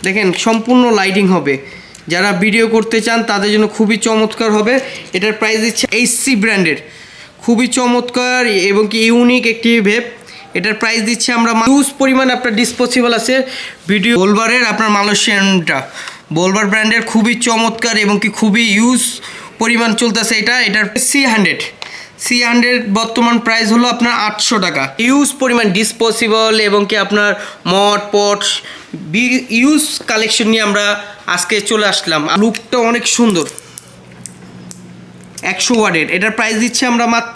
দেখেন সম্পূর্ণ লাইটিং হবে, যারা ভিডিও করতে চান তাদের জন্য খুবই চমৎকার হবে। এটার প্রাইস দিচ্ছে এইচসি ব্র্যান্ডের, খুবই চমৎকার এবং কি ইউনিক একটি ভেপ। এটার প্রাইস দিচ্ছে আমরা হিউজ পরিমাণ আপনার ডিসপোজেবল আছে ভিডিও বোলবারের, আপনার মালয়েশিয়ানটা বোলবার ব্র্যান্ডের খুবই চমৎকার এবং কি খুবই ইউজ পরিমাণ চলতেছে। এটার C100 বর্তমান প্রাইস হলো আপনার 800 টাকা। ইউজ পরিমাণ ডিসপোজেবল এবং কি আপনার মড পট ইউজ কালেকশন নিয়ে আমরা আজকে চলে আসলাম। লুকটা অনেক সুন্দর, 100 ওয়াটের। এটার প্রাইস দিচ্ছে আমরা মাত্র।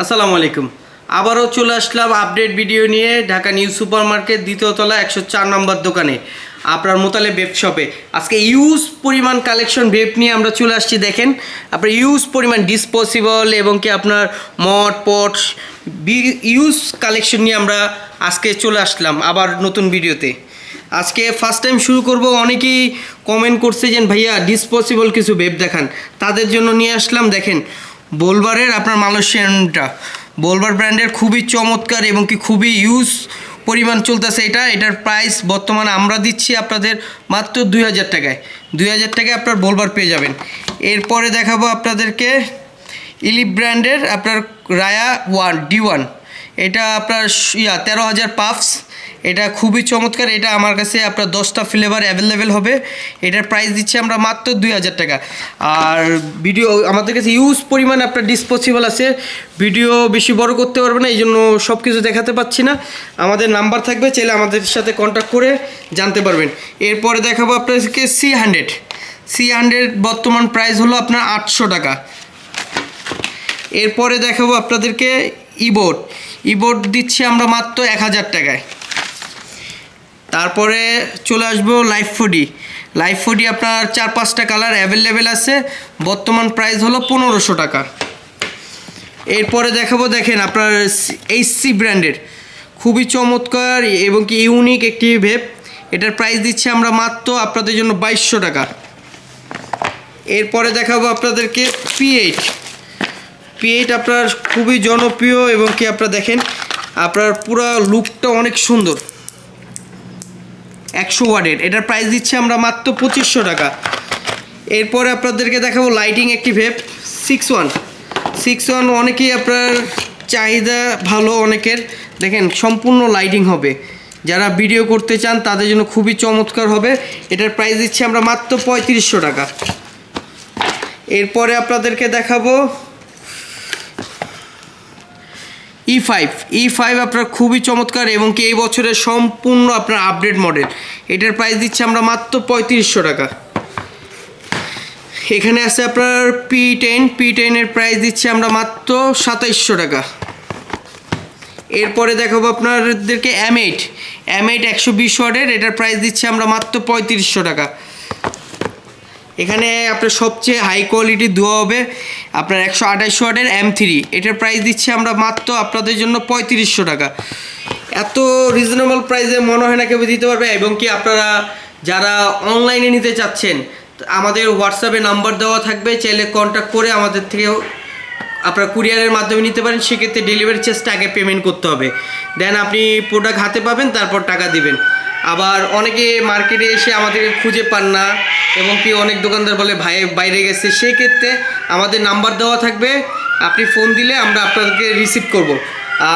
আসসালামু আলাইকুম, আবারও চলে আসলাম আপডেট ভিডিও নিয়ে ঢাকা নিউ সুপার মার্কেট দ্বিতীয় তলা 104 নম্বর দোকানে আপনার মোতালে ভেপ শপে। আজকে ইউজ পরিমাণ কালেকশন ভেপ নিয়ে আমরা চলে আসছি। দেখেন আপনার ইউজ পরিমাণ ডিসপোজেবল এবং কি আপনার মড পট ইউজ কালেকশন নিয়ে আমরা আজকে চলে আসলাম আবার নতুন ভিডিওতে। আজকে ফার্স্ট টাইম শুরু করব, অনেকেই কমেন্ট করছে যে ভাইয়া ডিসপোজেবল কিছু ভেপ দেখান, তাদের জন্য নিয়ে আসলাম। দেখেন বোলবারের আপনার মালয়েশিয়ানটা বোলবার ব্র্যান্ডের খুবই চমৎকার এবং কি খুবই ইউজ পরিমাণ চলতেছে। এটার প্রাইস বর্তমানে আমরা দিচ্ছি আপনাদের মাত্র 2000 টাকায়। 2000 টাকায় আপনার বোলবার পেয়ে যাবেন। এরপরে দেখাবো আপনাদেরকে ইলিপ ব্র্যান্ডের আপনার রায়া D1, এটা আপনার 13,000 পাফস। এটা খুবই চমৎকার, এটা আমার কাছে আপনার 10টা ফ্লেভার অ্যাভেলেবেল হবে। এটার প্রাইস দিচ্ছি আমরা মাত্র 2000 টাকা। আর ভিডিও আমাদের কাছে ইউজ পরিমাণ আপনার ডিসপোজেবল আছে, ভিডিও বেশি বড় করতে পারবে না, এই জন্য সব কিছু দেখাতে পাচ্ছি না। আমাদের নাম্বার থাকবে, চাইলে আমাদের সাথে কন্ট্যাক্ট করে জানতে পারবেন। এরপরে দেখাবো আপনাদেরকে C100 বর্তমান প্রাইস হলো আপনার 800 টাকা। এরপরে দেখাবো আপনাদেরকে ইবোর্ড দিচ্ছি আমরা মাত্র 1000 টাকায়। তারপরে চলে আসবো লাইফ ফুডি আপনার 4-5টা কালার অ্যাভেলেবেল আছে, বর্তমান প্রাইস হলো 1500 টাকা। এরপরে দেখাবো, দেখেন আপনার এইচসি ব্র্যান্ডের খুবই চমৎকার এবং কি ইউনিক একটি ভেপ। এটার প্রাইস দিচ্ছি আমরা মাত্র আপনাদের জন্য 2200 টাকা। এরপরে দেখাবো আপনাদেরকে P8 আপনার খুবই জনপ্রিয় এবং কি আপনারা দেখেন আপনার পুরো লুকটা অনেক সুন্দর, 100 ওয়াটের। এটার প্রাইস দিচ্ছি আমরা মাত্র 2500 টাকা। এরপরে আপনাদেরকে দেখাবো লাইটিং একটি ভেপ 6-1 অনেকেই আপনার চাহিদা ভালো অনেকের। দেখেন সম্পূর্ণ লাইটিং হবে, যারা ভিডিও করতে চান তাদের জন্য খুবই চমৎকার হবে। এটার প্রাইস দিচ্ছি আমরা মাত্র 3500 টাকা। এরপরে আপনাদেরকে দেখাবো E5 আপনার খুবই চমৎকার এবং কি এই বছরের সম্পূর্ণ আপনার আপডেট মডেল। এটার প্রাইস দিচ্ছি আমরা মাত্র 3500 টাকা। এখানে আছে আপনার P10 এর প্রাইস দিচ্ছি আমরা মাত্র 2700 টাকা। এরপরে দেখাবো আপনাদেরকে M8 120 ওয়াটের, এটার প্রাইস দিচ্ছি আমরা মাত্র 3500 টাকা। এখানে আপনার সবচেয়ে হাই কোয়ালিটি ধোয়া হবে আপনার 128 ওয়াটের M3, এটার প্রাইস দিচ্ছি আমরা মাত্র আপনাদের জন্য 3500 টাকা। এত রিজনেবল প্রাইসে মনে হয় না কেউ দিতে পারবে। এবং কি আপনারা যারা অনলাইনে নিতে চাচ্ছেন, আমাদের হোয়াটসঅ্যাপে নাম্বার দেওয়া থাকবে, চাইলে কন্ট্যাক্ট করে আমাদের থেকেও আপনারা কুরিয়ারের মাধ্যমে নিতে পারেন। সেক্ষেত্রে ডেলিভারি চার্জটা আগে পেমেন্ট করতে হবে, দেন আপনি প্রোডাক্ট হাতে পাবেন, তারপর টাকা দিবেন। আবার অনেকে মার্কেটে এসে আমাদেরকে খুঁজে পান না এবং কি অনেক দোকানদার বলে ভাই বাইরে গেছে, সেক্ষেত্রে আমাদের নাম্বার দেওয়া থাকবে, আপনি ফোন দিলে আমরা আপনাদেরকে রিসিভ করব।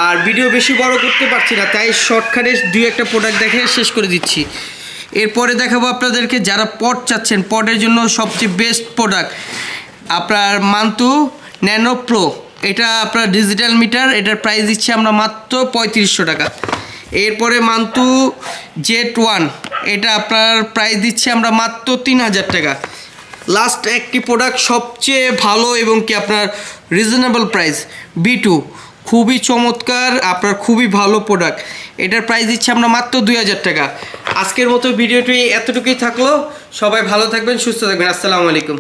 আর ভিডিও বেশি বড় করতে পারছি না, তাই শর্টকাটে 2-1টা প্রোডাক্ট দেখে শেষ করে দিচ্ছি। এরপরে দেখাবো আপনাদেরকে যারা পট চাচ্ছেন, পটের জন্য সবচেয়ে বেস্ট প্রোডাক্ট আপনার মান্তু ন্যানো প্রো। এটা আপনার ডিজিটাল মিটার, এটার প্রাইস দিচ্ছি আমরা মাত্র 3500 টাকা। এরপরে মান্তু Z1, এটা আপনার প্রাইস দিচ্ছি আমরা মাত্র 3000 টাকা। লাস্ট একটি প্রোডাক্ট সবচেয়ে ভালো এবং কি আপনার রিজনেবল প্রাইস B2, খুবই চমৎকার আপনার খুবই ভালো প্রোডাক্ট। এটার প্রাইস দিচ্ছি আমরা মাত্র 2000 টাকা। আজকের মতো ভিডিওটি এতটুকুই থাকলো, সবাই ভালো থাকবেন, সুস্থ থাকবেন। আসসালামু আলাইকুম।